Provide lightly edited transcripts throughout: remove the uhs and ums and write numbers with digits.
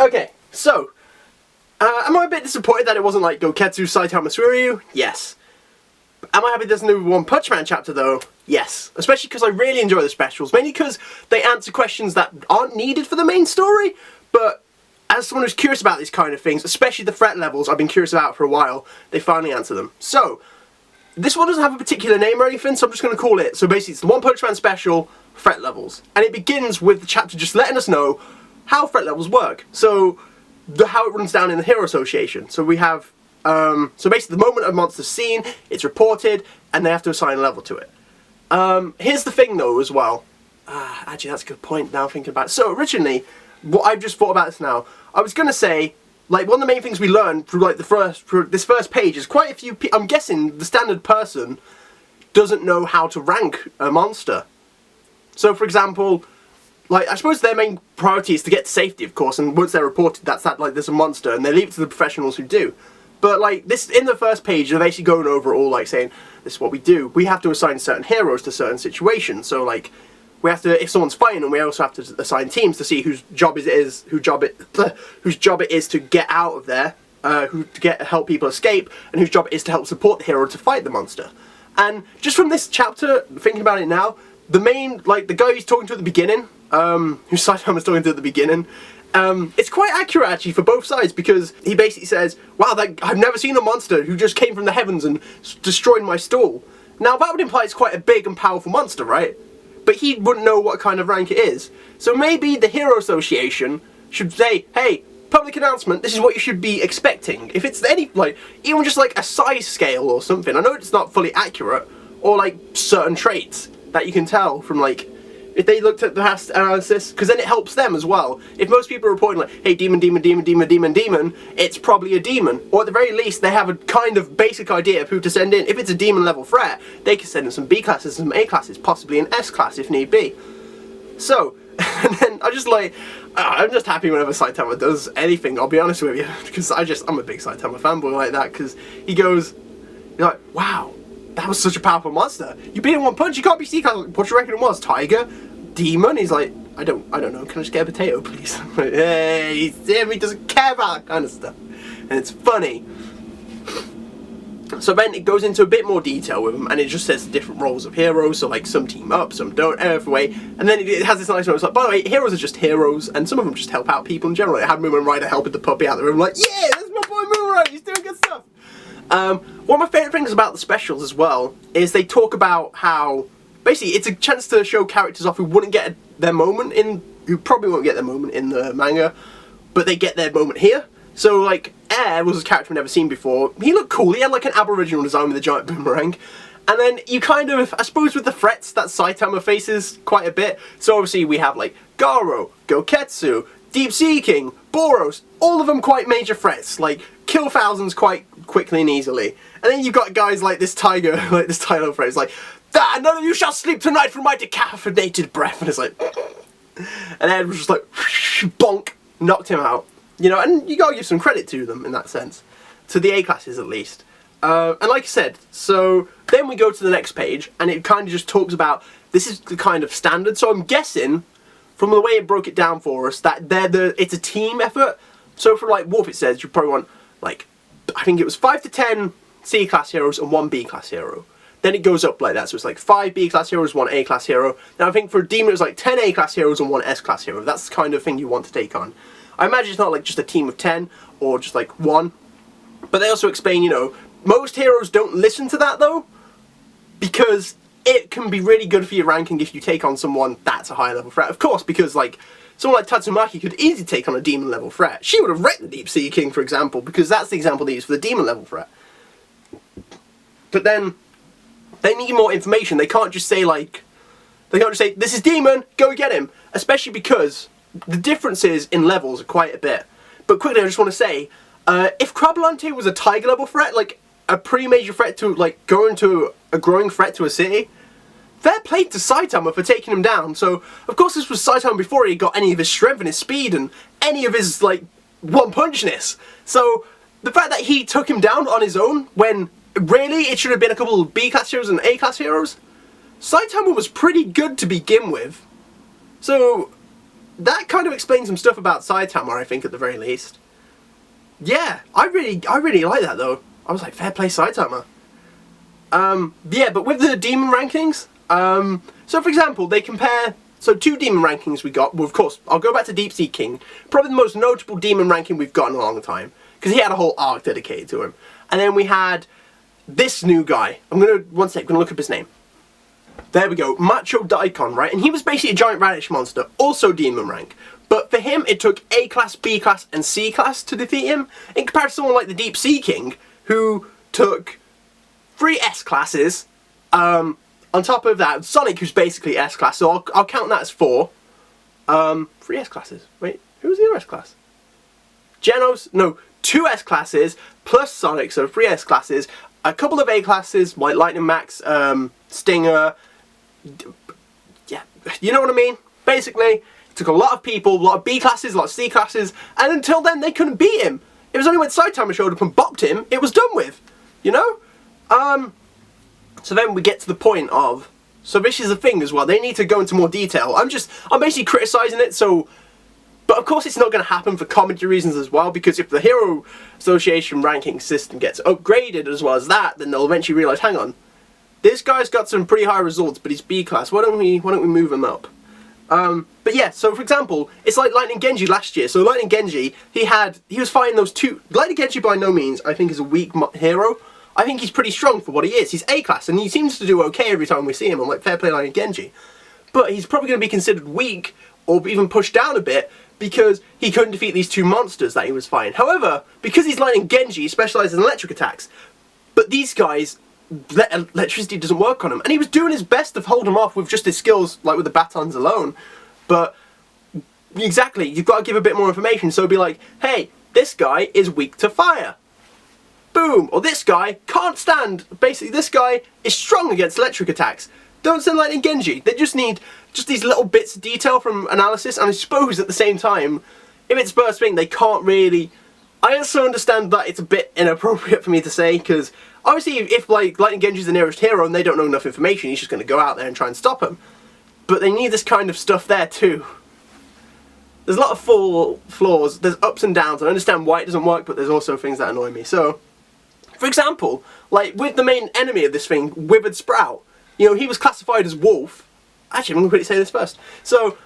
Okay, so, am I a bit disappointed that it wasn't like Goketsu, Saitama, Suiryu? Yes. Am I happy there's no One Punch Man chapter though? Yes. Especially because I really enjoy the specials, mainly because they answer questions that aren't needed for the main story, but as someone who's curious about these kind of things, especially the threat levels I've been curious about for a while, they finally answer them. So, this one doesn't have a particular name or anything, so I'm just going to call it, so basically it's the One Punch Man special, threat levels. And it begins with the chapter just letting us know how threat levels work. So, how it runs down in the Hero Association. So we have, so basically the moment a monster's seen, it's reported, and they have to assign a level to it. Here's the thing though as well. Actually that's a good point now thinking about it. So originally, what I've just thought about this now, I was going to say, like one of the main things we learned through like this first page is quite a few I'm guessing the standard person doesn't know how to rank a monster. So for example, like, I suppose their main priority is to get to safety, of course, and once they're reported, that's that, like, there's a monster, and they leave it to the professionals who do. But, like, this, in the first page, they're basically going over it all, like, saying, this is what we do. We have to assign certain heroes to certain situations. So, like, we have to, if someone's fighting them, we also have to assign teams to see whose job it is to get out of there, help people escape, and whose job it is to help support the hero to fight the monster. And just from this chapter, thinking about it now, the main, like, the guy he's talking to at the beginning, who Saitama's talking to at the beginning, it's quite accurate actually for both sides, because he basically says, wow, I've never seen a monster who just came from the heavens and destroyed my stall. Now that would imply it's quite a big and powerful monster, right? But he wouldn't know what kind of rank it is. So maybe the Hero Association should say, hey, public announcement, this is what you should be expecting. If it's any, like, even just like a size scale or something, I know it's not fully accurate, or like certain traits that you can tell from, like, if they looked at the past analysis, because then it helps them as well. If most people are reporting like, hey, demon, demon, demon, demon, demon, demon, it's probably a demon. Or at the very least, they have a kind of basic idea of who to send in. If it's a demon level threat, they can send in some B classes, some A classes, possibly an S class if need be. So, and then I just like, I'm just happy whenever Saitama does anything, I'll be honest with you, because I'm a big Saitama fanboy like that, because he goes, you're like, wow, that was such a powerful monster. You beat him one punch, you can't be C class. What do you reckon it was? Tiger? Demon? He's like, I don't know, can I just get a potato please? Like, hey, he doesn't care about that kind of stuff. And it's funny. So then it goes into a bit more detail with them, and it just says the different roles of heroes, so like some team up, some don't, every way. And then it has this nice note, it's like, by the way, heroes are just heroes, and some of them just help out people in general. It had Moonman Rider helping the puppy out the room, like, yeah, that's my boy Moonman Rider, he's doing good stuff. One of my favourite things about the specials as well is they talk about how basically it's a chance to show characters off who wouldn't get their moment who probably won't get their moment in the manga, but they get their moment here. So like Air was a character we've never seen before. He looked cool. He had like an Aboriginal design with a giant boomerang. And then you kind of, I suppose with the threats that Saitama faces quite a bit. So obviously we have like Garo, Goketsu, Deep Sea King, Boros, all of them quite major threats, like kill thousands quite quickly and easily. And then you've got guys like this tiger, like this title phrase, like, none of you shall sleep tonight from my decaffeinated breath. And it's like, and Ed was just like, bonk, knocked him out. You know, and you gotta give some credit to them in that sense. To the A classes at least. And like I said, so then we go to the next page, and it kind of just talks about, this is the kind of standard. So I'm guessing, from the way it broke it down for us, that it's a team effort. So for like Wolf, it says you probably want, like, I think it was 5 to 10 C class heroes and 1 B class hero. Then it goes up like that, so it's like 5 B class heroes, 1 A class hero. Now I think for a Demon it was like 10 A class heroes and 1 S class hero. That's the kind of thing you want to take on. I imagine it's not like just a team of 10 or just like 1. But they also explain, you know, most heroes don't listen to that though, because it can be really good for your ranking if you take on someone that's a high level threat. Of course, because like someone like Tatsumaki could easily take on a demon level threat. She would have wrecked the Deep Sea King, for example, because that's the example they use for the demon level threat. But then they need more information. They can't just say like, this is demon, go get him. Especially because the differences in levels are quite a bit. But quickly, I just want to say, if Krabolante was a tiger level threat, like a pretty major threat to like going to a growing threat to a city, fair play to Saitama for taking him down. So of course this was Saitama before he got any of his strength and his speed and any of his like one punchness. So the fact that he took him down on his own when really it should have been a couple of B class heroes and A class heroes, Saitama was pretty good to begin with. So that kind of explains some stuff about Saitama, I think, at the very least. Yeah, I really like that, though. I was like, fair play, Saitama. Yeah, but with the demon rankings, so for example, they compare, so 2 demon rankings we got. Well, of course, I'll go back to Deep Sea King, probably the most notable demon ranking we've got in a long time, because he had a whole arc dedicated to him. And then we had this new guy. One sec, I'm gonna look up his name. There we go, Macho Daikon, right? And he was basically a giant radish monster, also demon rank. But for him, it took A class, B class, and C class to defeat him, in comparison to someone like the Deep Sea King, who took 3 S classes. On top of that, Sonic, who's basically S class, so I'll count that as 4. 3 S classes. Wait, who was the other S class? Genos? No, 2 S classes plus Sonic, so 3 S classes. A couple of A classes like Lightning Max, Stinger. Yeah, you know what I mean? Basically, it took a lot of people, a lot of B classes, a lot of C classes, and until then they couldn't beat him. It was only when Saitama showed up and bopped him, it was done with. You know? So then we get to the point of, so this is the thing as well, they need to go into more detail. I'm basically criticising it, so, but of course it's not going to happen for comedy reasons as well, because if the Hero Association ranking system gets upgraded as well as that, then they'll eventually realise, hang on, this guy's got some pretty high results, but he's B class, why don't we move him up? But yeah, so for example, it's like Lightning Genji last year. So Lightning Genji, he was fighting those 2, Lightning Genji by no means, I think, is a weak hero. I think he's pretty strong for what he is. He's A class, and he seems to do okay every time we see him. I'm like, fair play Lightning Genji. But he's probably going to be considered weak, or even pushed down a bit, because he couldn't defeat these 2 monsters that he was fighting. However, because he's Lightning Genji, he specialises in electric attacks. But these guys, electricity doesn't work on him. And he was doing his best to hold him off with just his skills, like with the batons alone. But, exactly, you've got to give a bit more information. So be like, hey, this guy is weak to fire. Boom! Or this guy can't stand, basically this guy is strong against electric attacks. Don't send Lightning Genji. They just need these little bits of detail from analysis, and I suppose at the same time, if it's burst thing, they can't really... I also understand that it's a bit inappropriate for me to say, because obviously if like Lightning Genji's the nearest hero and they don't know enough information, he's just going to go out there and try and stop him. But they need this kind of stuff there too. There's a lot of flaws, there's ups and downs. I understand why it doesn't work, but there's also things that annoy me. So, for example, like with the main enemy of this thing, Withered Sprout, you know, he was classified as wolf. Actually, I'm going to quickly say this first. So,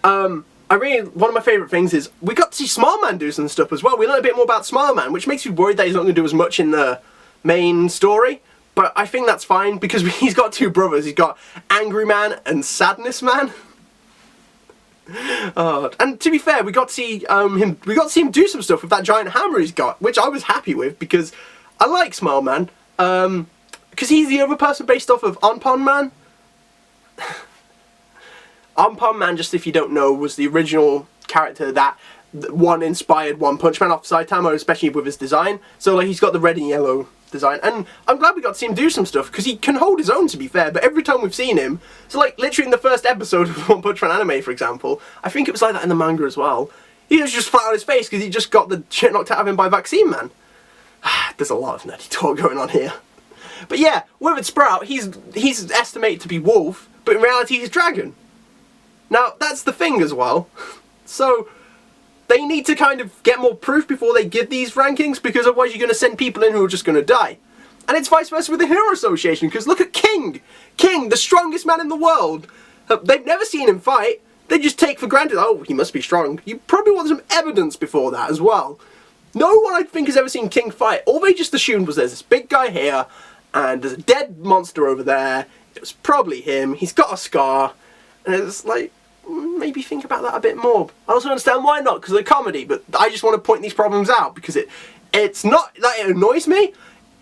one of my favourite things is, we got to see Smileman do some stuff as well. We learned a bit more about Smileman, which makes me worried that he's not going to do as much in the main story. But I think that's fine, because he's got 2 brothers. He's got Angry Man and Sadness Man. And to be fair, we got to see him do some stuff with that giant hammer he's got, which I was happy with, because I like Smileman. Because he's the other person based off of Onpon Man. Onpon Man, just if you don't know, was the original character that inspired One Punch Man off Saitama, especially with his design. So like he's got the red and yellow design, and I'm glad we got to see him do some stuff, because he can hold his own, to be fair. But every time we've seen him, so like literally in the first episode of One Punch Man anime, for example, I think it was like that in the manga as well, he was just flat on his face because he just got the shit knocked out of him by Vaccine Man. There's a lot of nerdy talk going on here. But yeah, Withered Sprout, he's estimated to be wolf, but in reality he's dragon. Now, that's the thing as well. So, they need to kind of get more proof before they give these rankings, because otherwise you're going to send people in who are just going to die. And it's vice versa with the Hero Association, because look at King! King, the strongest man in the world! They've never seen him fight. They just take for granted, oh, he must be strong. You probably want some evidence before that as well. No one, I think, has ever seen King fight. All they just assumed was there's this big guy here, and there's a dead monster over there. It was probably him. He's got a scar. And it's like, maybe think about that a bit more. I also understand why not, because of the comedy, but I just want to point these problems out, because it's not that it annoys me,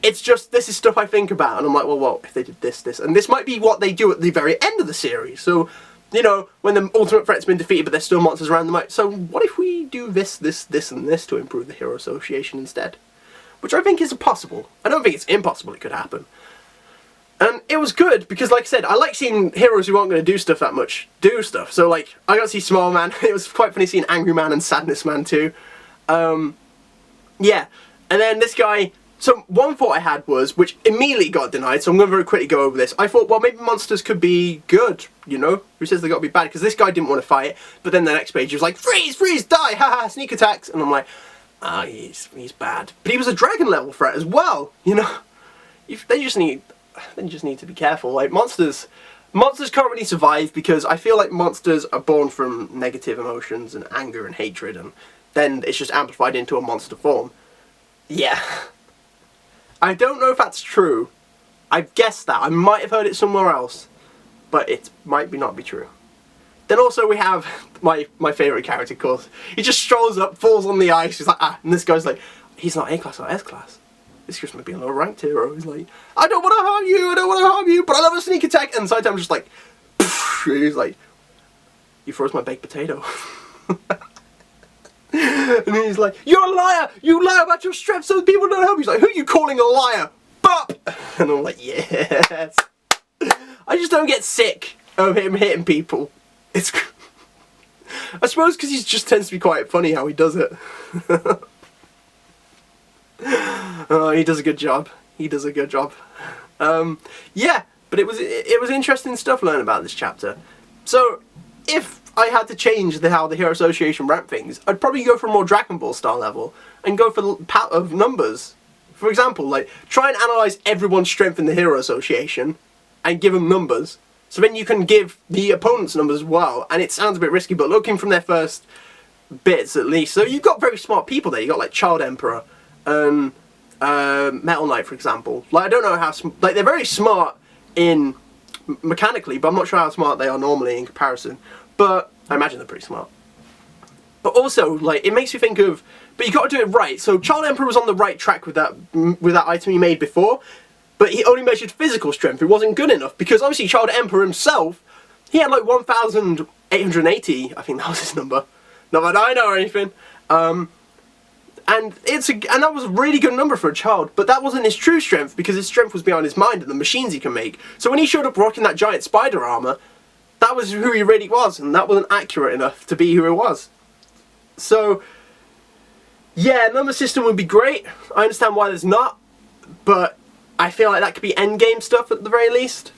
it's just this is stuff I think about, and I'm like, well, if they did this, and this might be what they do at the very end of the series. So, you know, when the ultimate threat's been defeated, but there's still monsters around them, so what if we do this, and this to improve the Hero Association instead? Which I think is possible. I don't think it's impossible it could happen. And it was good, because like I said, I like seeing heroes who aren't going to do stuff that much do stuff. So like, I got to see Smileman. It was quite funny seeing Angry Man and Sadness Man too. Yeah. And then this guy, So one thought I had was, which immediately got denied, so I'm going to very quickly go over this. I thought, well, maybe monsters could be good, you know? Who says they got to be bad? Because this guy didn't want to fight it, but then the next page he was like, freeze, freeze, die, haha, sneak attacks. And I'm like, ah, he's bad. But he was a dragon level threat as well, you know? They just need to be careful. Like, monsters can't really survive because I feel like monsters are born from negative emotions and anger and hatred, and then it's just amplified into a monster form. Yeah. I don't know if that's true. I've guessed that. I might have heard it somewhere else, but it might not be true. Then also we have my favourite character, of course. He just strolls up, falls on the ice, he's like, ah, and this guy's like, he's not A-class or S-class. This just might be a low ranked hero. He's like, I don't want to harm you, I don't want to harm you, but I love a sneak attack. And sometimes I'm just like, he's like, you froze my baked potato. And he's like, you're a liar! You lie about your strength so people don't help you. He's like, who are you calling a liar? Bop! And I'm like, yes. I just don't get sick of him hitting people. It's, I suppose because he just tends to be quite funny how he does it. Oh, he does a good job. He does a good job. Yeah, but it was interesting stuff learning about this chapter. So, if I had to change how the Hero Association rank things, I'd probably go for a more Dragon Ball style level and go for pat of numbers. For example, like, try and analyse everyone's strength in the Hero Association and give them numbers. So then you can give the opponents numbers as well. And it sounds a bit risky, but looking from their first bits at least. So you've got very smart people there. You've got like Child Emperor and Metal Knight, for example. Like, I don't know how, like, they're very smart in mechanically, but I'm not sure how smart they are normally in comparison. But I imagine they're pretty smart. But also, like, it makes me think of, but you got to do it right. So Child Emperor was on the right track with that item he made before, but he only measured physical strength. It wasn't good enough because obviously Child Emperor himself, he had like 1,880. I think that was his number. Not that I know or anything. And that was a really good number for a child, but that wasn't his true strength because his strength was beyond his mind and the machines he can make. So when he showed up rocking that giant spider armor, that was who he really was, and that wasn't accurate enough to be who he was. So, yeah, number system would be great. I understand why there's not, but I feel like that could be endgame stuff at the very least.